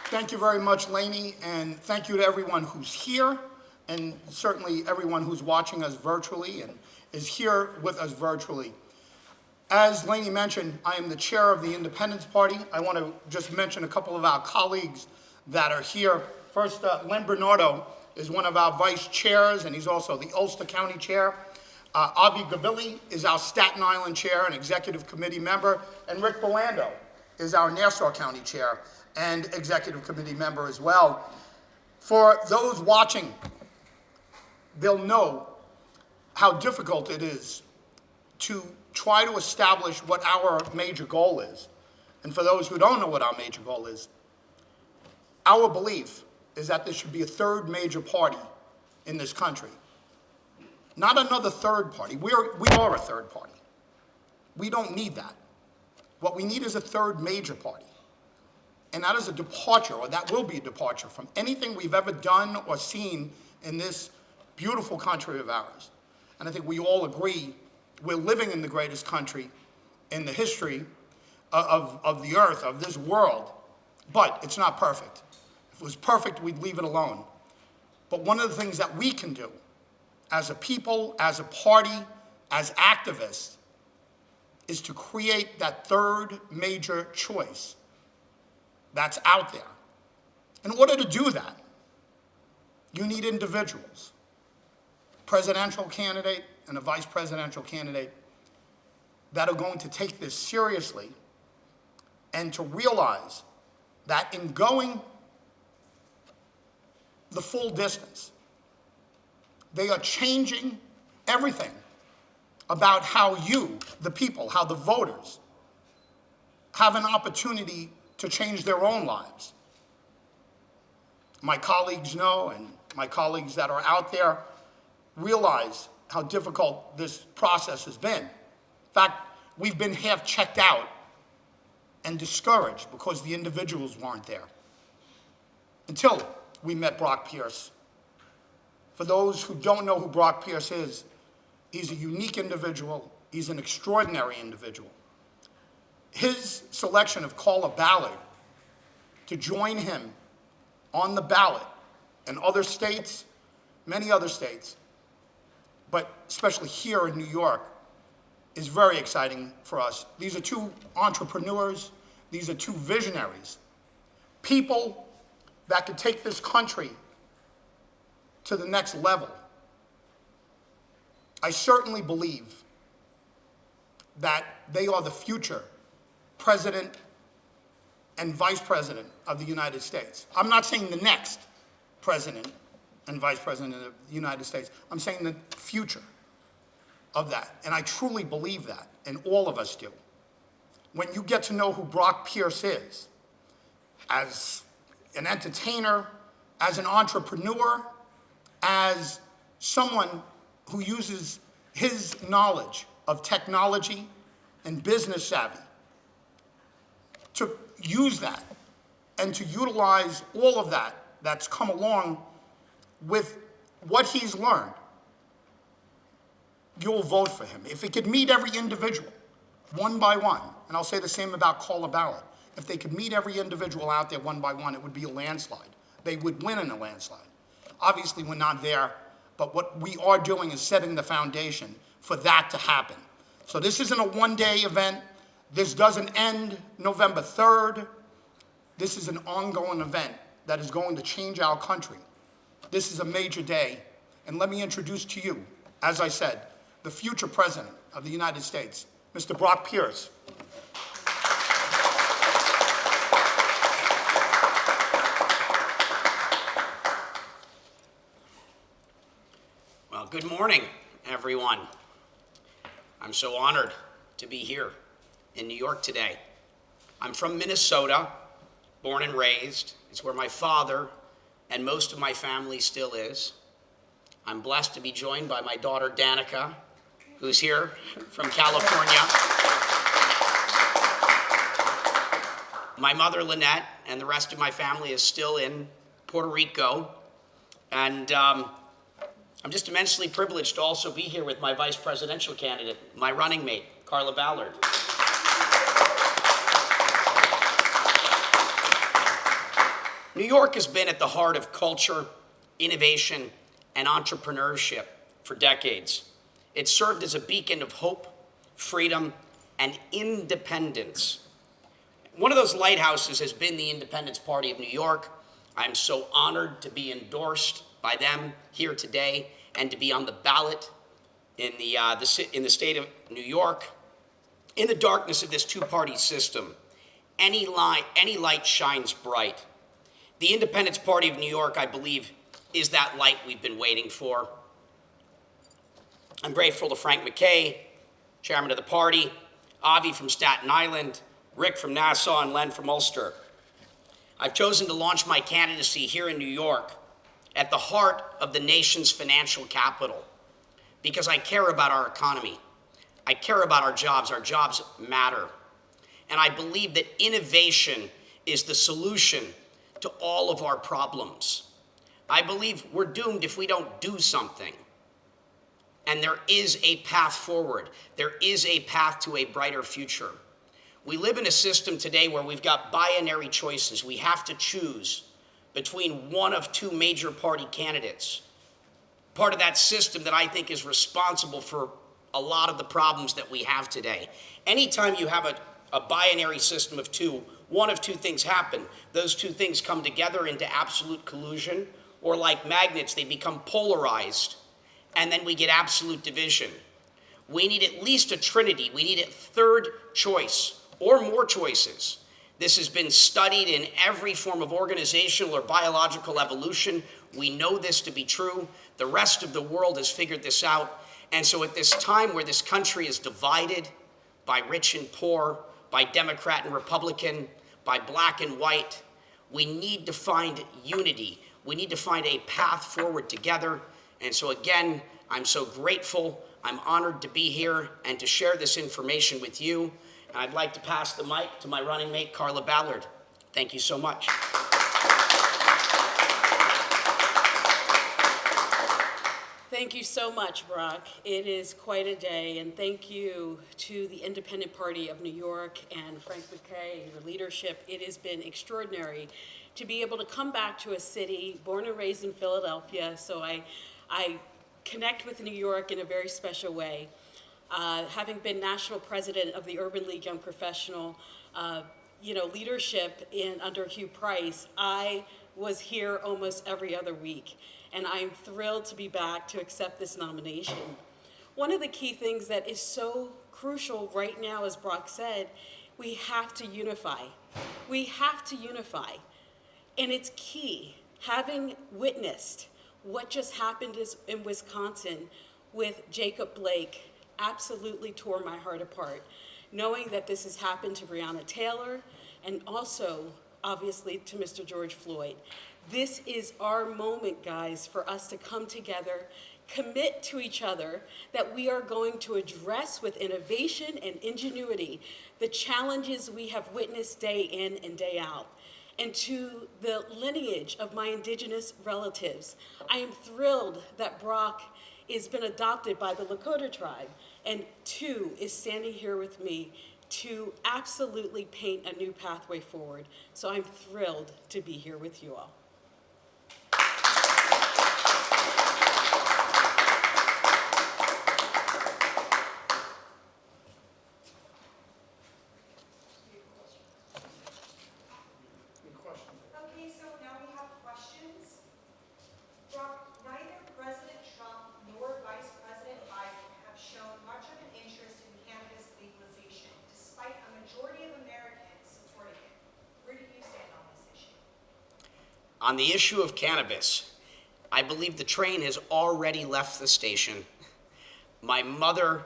Thank you very much, Lainey, and thank you to everyone who's here, and certainly everyone who's watching us virtually and is here with us virtually. As Lainey mentioned, I am the chair of the Independence Party. I want to just mention a couple of our colleagues that are here. First, Len Bernardo is one of our vice chairs, and he's also the Ulster County chair. Avi Gavilli is our Staten Island chair and executive committee member, and Rick Belando is our Nassau County chair and executive committee member as well. For those watching, they'll know how difficult it is to try to establish what our major goal is. And for those who don't know what our major goal is, our belief is that there should be a third major party in this country. Not another third party. We are a third party. We don't need that. What we need is a third major party. And that is a departure, or that will be a departure from anything we've ever done or seen in this beautiful country of ours. And I think we all agree we're living in the greatest country in the history of the earth, of this world. But it's not perfect. If it was perfect, we'd leave it alone. But one of the things that we can do as a people, as a party, as activists, is to create that third major choice that's out there. In order to do that, you need individuals, presidential candidate and a vice presidential candidate that are going to take this seriously and to realize that in going the full distance, they are changing everything about how you, the people, how the voters, have an opportunity to change their own lives. My colleagues know, and my colleagues that are out there realize how difficult this process has been. In fact, we've been half checked out and discouraged because the individuals weren't there until we met Brock Pierce. For those who don't know who Brock Pierce is, he's a unique individual. He's an extraordinary individual. His selection of Carla Ballard to join him on the ballot in other states, many other states, but especially here in New York, is very exciting for us. These are two entrepreneurs. These are two visionaries, people that could take this country to the next level. I certainly believe that they are the future president and vice president of the United States. I'm not saying the next president and vice president of the United States. I'm saying the future of that. And I truly believe that, and all of us do. When you get to know who Brock Pierce is, as an entertainer, as an entrepreneur, as someone who uses his knowledge of technology and business savvy to use that and to utilize all of that that's come along with what he's learned, you'll vote for him. If he could meet every individual one by one, and I'll say the same about Carla Ballard, if they could meet every individual out there one by one, it would be a landslide. They would win in a landslide. Obviously, we're not there, but what we are doing is setting the foundation for that to happen. So this isn't a one-day event. This doesn't end November 3rd. This is an ongoing event that is going to change our country. This is a major day. And let me introduce to you, as I said, the future president of the United States, Mr. Brock Pierce. Well, good morning, everyone. I'm so honored to be here in New York today. I'm from Minnesota, born and raised. It's where my father and most of my family still is. I'm blessed to be joined by my daughter, Danica, who's here from California. My mother, Lynette, and the rest of my family is still in Puerto Rico. And I'm just immensely privileged to also be here with my vice presidential candidate, my running mate, Carla Ballard. York has been at the heart of culture, innovation, and entrepreneurship for decades. It served as a beacon of hope, freedom, and independence. One of those lighthouses has been the Independence Party of New York. I'm so honored to be endorsed by them here today and to be on the ballot in the state of New York. In the darkness of this two-party system, any light shines bright. The Independence Party of New York, I believe, is that light we've been waiting for. I'm grateful to Frank McKay, chairman of the party, Avi from Staten Island, Rick from Nassau, and Len from Ulster. I've chosen to launch my candidacy here in New York at the heart of the nation's financial capital because I care about our economy. I care about our jobs. Our jobs matter. And I believe that innovation is the solution to all of our problems. I believe we're doomed if we don't do something. And there is a path forward. There is a path to a brighter future. We live in a system today where we've got binary choices. We have to choose between one of two major party candidates. Part of that system that I think is responsible for a lot of the problems that we have today. Anytime you have a binary system of two, one of two things happen. Those two things come together into absolute collusion, or like magnets, they become polarized, and then we get absolute division. We need at least a trinity. We need a third choice or more choices. This has been studied in every form of organizational or biological evolution. We know this to be true. The rest of the world has figured this out. And so at this time where this country is divided by rich and poor, by Democrat and Republican, by black and white, we need to find unity. We need to find a path forward together. And so again, I'm so grateful. I'm honored to be here and to share this information with you. And I'd like to pass the mic to my running mate, Carla Ballard. Thank you so much. Thank you so much, Brock. It is quite a day, and thank you to the Independent Party of New York and Frank McKay and your leadership. It has been extraordinary to be able to come back to a city born and raised in Philadelphia, so I connect with New York in a very special way. Having been national president of the Urban League Young Professional, leadership under Hugh Price, I was here almost every other week. And I'm thrilled to be back to accept this nomination. One of the key things that is so crucial right now, as Brock said, we have to unify. We have to unify. And it's key. Having witnessed what just happened in Wisconsin with Jacob Blake absolutely tore my heart apart. Knowing that this has happened to Breonna Taylor and also, obviously, to Mr. George Floyd. This is our moment, guys, for us to come together, commit to each other that we are going to address with innovation and ingenuity the challenges we have witnessed day in and day out. And to the lineage of my indigenous relatives, I am thrilled that Brock has been adopted by the Lakota tribe, and two is standing here with me to absolutely paint a new pathway forward. So I'm thrilled to be here with you all. Okay, so now we have questions. Brock, neither President Trump nor Vice President Biden have shown much of an interest in cannabis legalization, despite a majority of Americans supporting it. Where do you stand on this issue? On the issue of cannabis, I believe the train has already left the station. My mother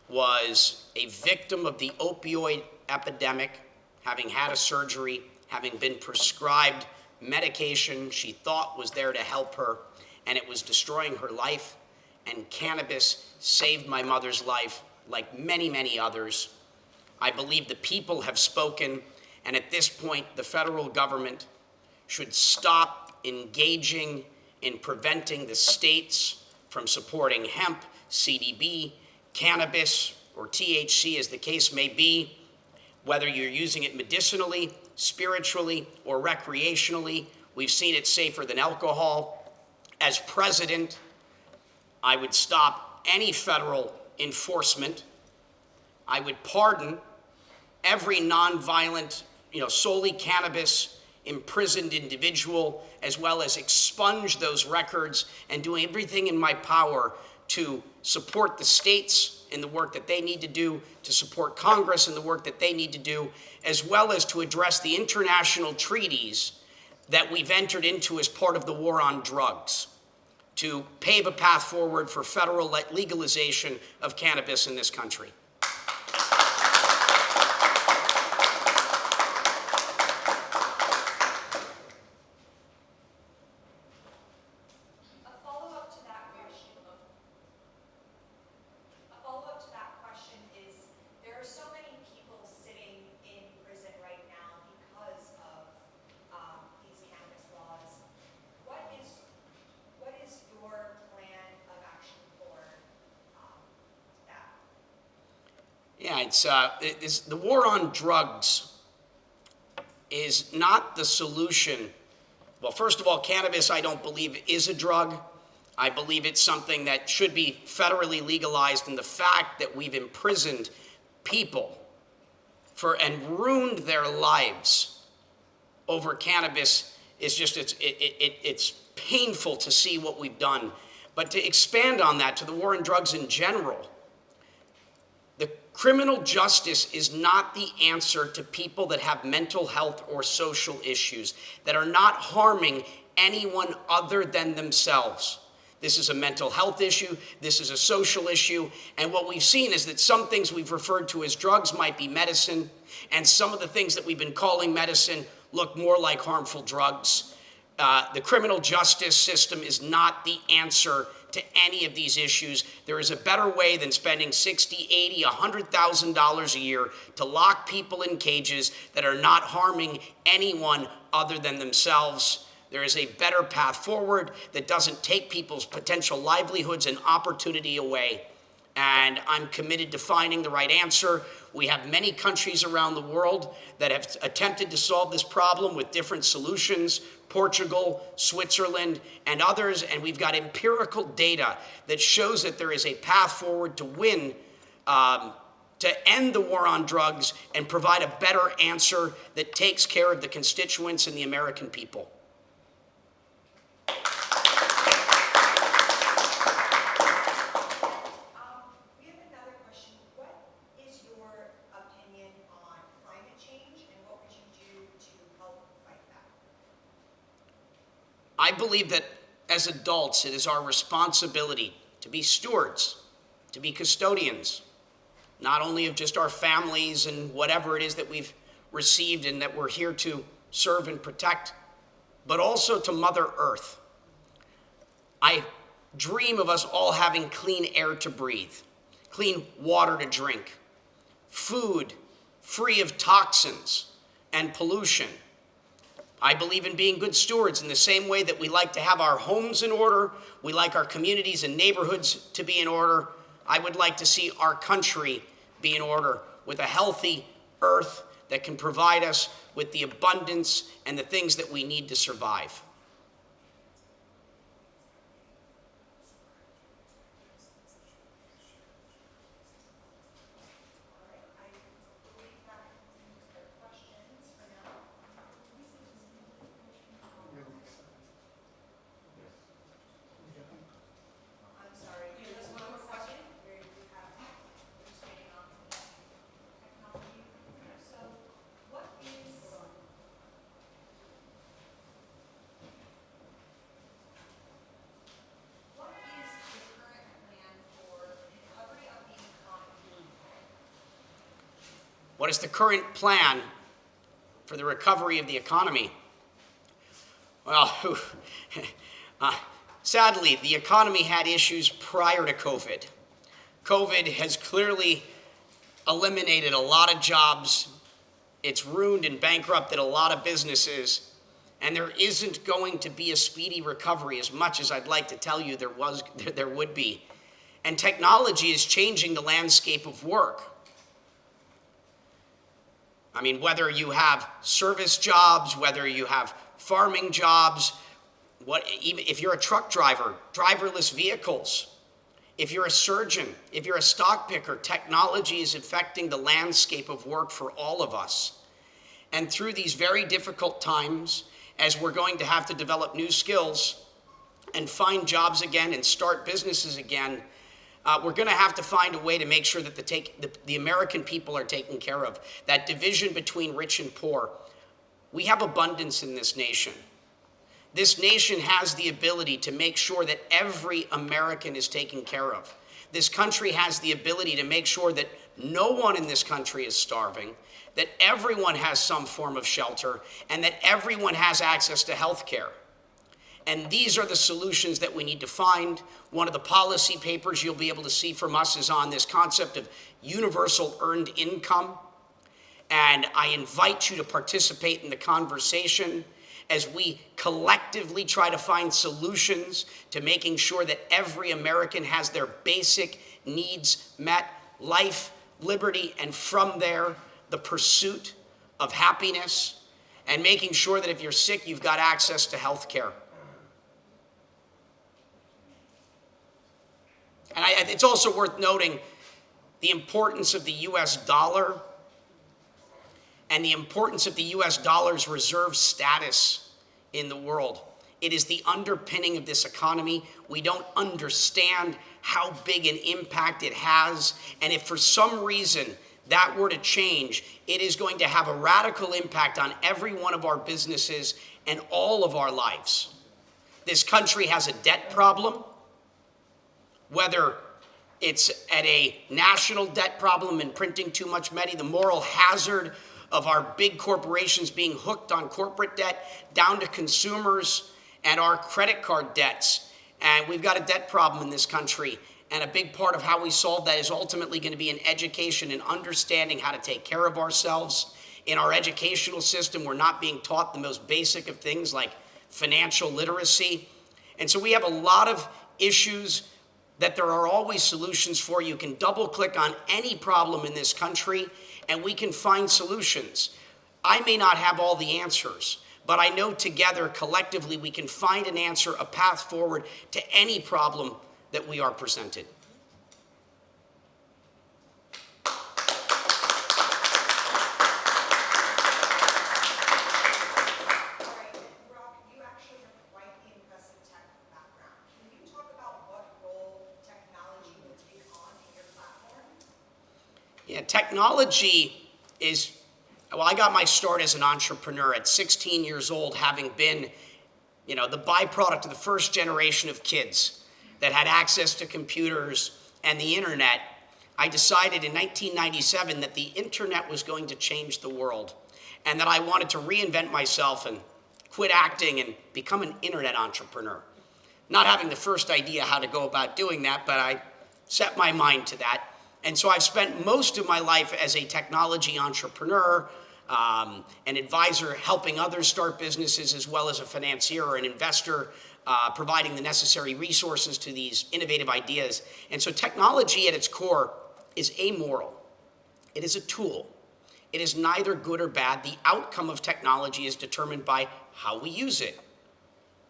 was a victim of the opioid epidemic, having had a surgery, having been prescribed medication she thought was there to help her, and it was destroying her life. And cannabis saved my mother's life, like many, many others. I believe the people have spoken, and at this point, the federal government should stop engaging in preventing the states from supporting hemp, CBD, cannabis, or THC, as the case may be. whether you're using it medicinally, spiritually, or recreationally. We've seen it safer than alcohol. As president, I would stop any federal enforcement. I would pardon every nonviolent, solely cannabis imprisoned individual, as well as expunge those records and do everything in my power to support the states in the work that they need to do, to support Congress in the work that they need to do, as well as to address the international treaties that we've entered into as part of the war on drugs, to pave a path forward for federal legalization of cannabis in this country. Yeah, the war on drugs is not the solution. Well, first of all, cannabis, I don't believe, is a drug. I believe it's something that should be federally legalized, and the fact that we've imprisoned people and ruined their lives over cannabis is just, it's painful to see what we've done. But to expand on that, to the war on drugs in general, the criminal justice is not the answer to people that have mental health or social issues, that are not harming anyone other than themselves. This is a mental health issue, this is a social issue, and what we've seen is that some things we've referred to as drugs might be medicine, and some of the things that we've been calling medicine look more like harmful drugs. The criminal justice system is not the answer to any of these issues. There is a better way than spending $60,000, $80,000, $100,000 a year to lock people in cages that are not harming anyone other than themselves. There is a better path forward that doesn't take people's potential livelihoods and opportunity away. And I'm committed to finding the right answer. We have many countries around the world that have attempted to solve this problem with different solutions: Portugal, Switzerland, and others. And we've got empirical data that shows that there is a path forward to win, to end the war on drugs and provide a better answer that takes care of the constituents and the American people. I believe that as adults, it is our responsibility to be stewards, to be custodians, not only of just our families and whatever it is that we've received and that we're here to serve and protect, but also to Mother Earth. I dream of us all having clean air to breathe, clean water to drink, food free of toxins and pollution. I believe in being good stewards in the same way that we like to have our homes in order, we like our communities and neighborhoods to be in order. I would like to see our country be in order with a healthy earth that can provide us with the abundance and the things that we need to survive. What is the current plan for the recovery of the economy? Well, sadly, the economy had issues prior to COVID. COVID has clearly eliminated a lot of jobs. It's ruined and bankrupted a lot of businesses. And there isn't going to be a speedy recovery as much as I'd like to tell you there would be. And technology is changing the landscape of work. I mean, whether you have service jobs, whether you have farming jobs, even if you're a truck driver, driverless vehicles, if you're a surgeon, if you're a stock picker, technology is affecting the landscape of work for all of us. And through these very difficult times, as we're going to have to develop new skills and find jobs again and start businesses again, we're going to have to find a way to make sure that the American people are taken care of. That division between rich and poor. We have abundance in this nation. This nation has the ability to make sure that every American is taken care of. This country has the ability to make sure that no one in this country is starving, that everyone has some form of shelter, and that everyone has access to health care. And these are the solutions that we need to find. One of the policy papers you'll be able to see from us is on this concept of universal earned income. And I invite you to participate in the conversation as we collectively try to find solutions to making sure that every American has their basic needs met, life, liberty, and from there, the pursuit of happiness, and making sure that if you're sick, you've got access to health care. And it's also worth noting the importance of the US dollar and the importance of the US dollar's reserve status in the world. It is the underpinning of this economy. We don't understand how big an impact it has. And if for some reason that were to change, it is going to have a radical impact on every one of our businesses and all of our lives. This country has a debt problem, whether it's at a national debt problem and printing too much money, the moral hazard of our big corporations being hooked on corporate debt, down to consumers and our credit card debts. And we've got a debt problem in this country. And a big part of how we solve that is ultimately going to be in education and understanding how to take care of ourselves. In our educational system, we're not being taught the most basic of things like financial literacy. And so we have a lot of issues that there are always solutions for. You can double click on any problem in this country and we can find solutions. I may not have all the answers, but I know together, collectively, we can find an answer, a path forward to any problem that we are presented. Brock, you actually have quite the impressive tech background. Can you talk about what role technology will take on in your platform? Yeah, technology is, well, I got my start as an entrepreneur at 16 years old, having been, the byproduct of the first generation of kids that had access to computers and the internet. I decided in 1997 that the internet was going to change the world and that I wanted to reinvent myself and quit acting and become an internet entrepreneur. Not having the first idea how to go about doing that, but I set my mind to that. And so I've spent most of my life as a technology entrepreneur, an advisor helping others start businesses, as well as a financier or an investor providing the necessary resources to these innovative ideas. And so technology at its core is amoral. It is a tool. It is neither good or bad. The outcome of technology is determined by how we use it.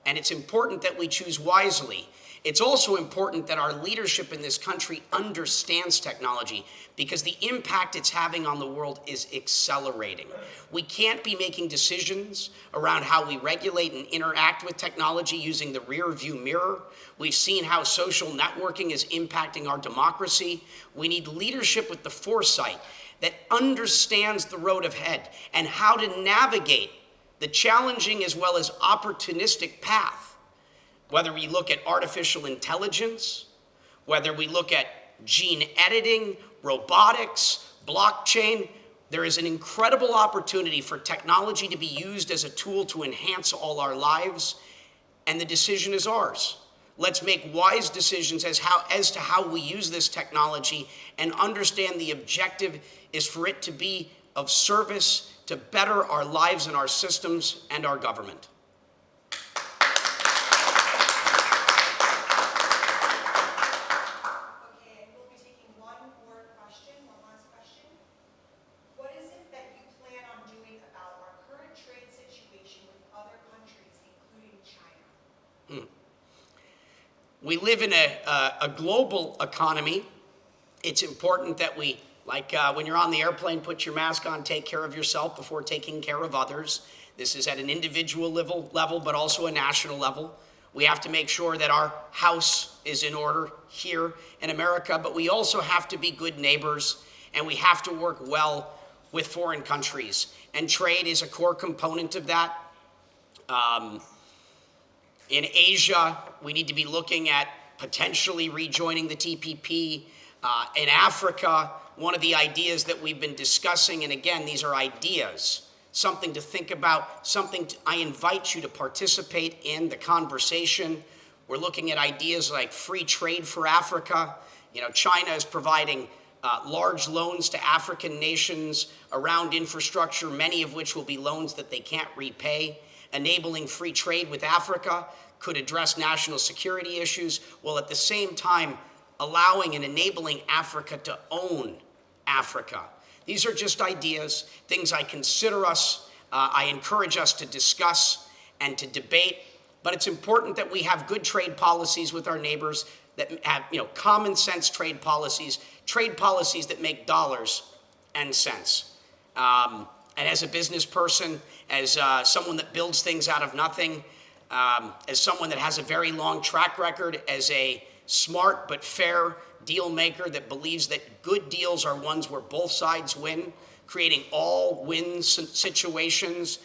And it's important that we choose wisely. It's also important that our leadership in this country understands technology because the impact it's having on the world is accelerating. We can't be making decisions around how we regulate and interact with technology using the rear view mirror. We've seen how social networking is impacting our democracy. We need leadership with the foresight that understands the road ahead and how to navigate the challenging as well as opportunistic path. Whether we look at artificial intelligence, whether we look at gene editing, robotics, blockchain, there is an incredible opportunity for technology to be used as a tool to enhance all our lives, and the decision is ours. Let's make wise decisions as to how we use this technology and understand the objective is for it to be of service to better our lives and our systems and our government. Okay, we'll be taking one last question. What is it that you plan We live in a global economy. It's important that we, like when you're on the airplane, put your mask on, take care of yourself before taking care of others. This is at an individual level, but also a national level. We have to make sure that our house is in order here in America, but we also have to be good neighbors, and we have to work well with foreign countries. And trade is a core component of that. In Asia, we need to be looking at potentially rejoining the TPP. In Africa, one of the ideas that we've been discussing, and again, these are ideas, something to think about, I invite you to participate in the conversation. We're looking at ideas like free trade for Africa. You know, China is providing large loans to African nations around infrastructure, many of which will be loans that they can't repay. Enabling free trade with Africa could address national security issues, while at the same time allowing and enabling Africa to own Africa. These are just ideas, things I encourage us to discuss and to debate, but it's important that we have good trade policies with our neighbors that have, common sense trade policies that make dollars and cents. And as a business person, as someone that builds things out of nothing, as someone that has a very long track record, as a smart but fair deal maker that believes that good deals are ones where both sides win, creating all win situations,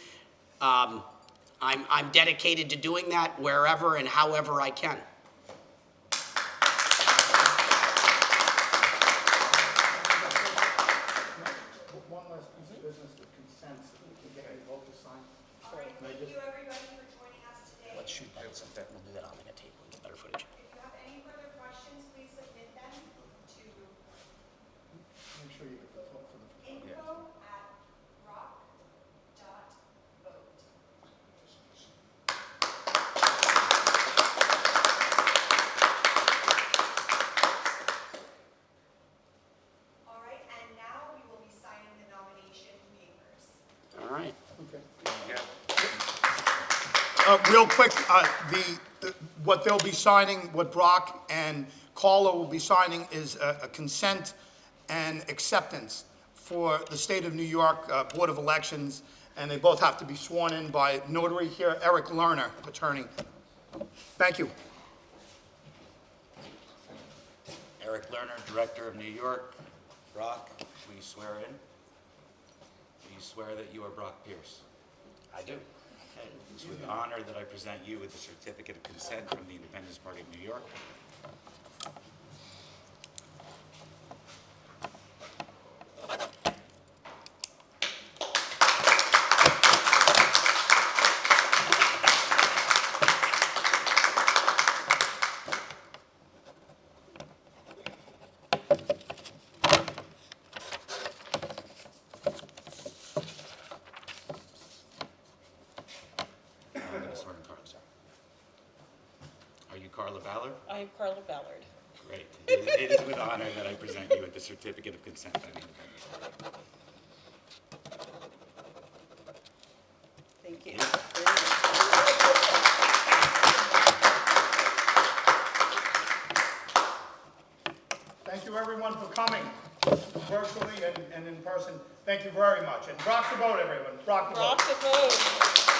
I'm dedicated to doing that wherever and however I can. One last piece of business, the consent, so we can get a vote to sign. All right, thank you everybody for joining us today. Let's shoot that. We'll do that on the table and get better footage. If you have any further questions, please submit them to Make sure you get the vote for the. info@rock.vote. All right, and now we will be signing the nomination papers. All right. Okay. Real quick, what they'll be signing, what Brock and Carla will be signing is a consent and acceptance for the State of New York Board of Elections, and they both have to be sworn in by notary here, Eric Lerner, attorney. Thank you. Eric Lerner, Director of New York. Brock, will you swear in? Do you swear that you are Brock Pierce? I do. It's with honor that I present you with the certificate of consent from the Independence Party of New York. I'm going to swear in Carla. Are you Carla Ballard? I am Carla Ballard. Great. It is with honor that I present you with the certificate of consent by the Independence Party. Thank you. Thank you, everyone, for coming, virtually and in person. Thank you very much. And rock the vote, everyone. Rock the vote. Rock the vote.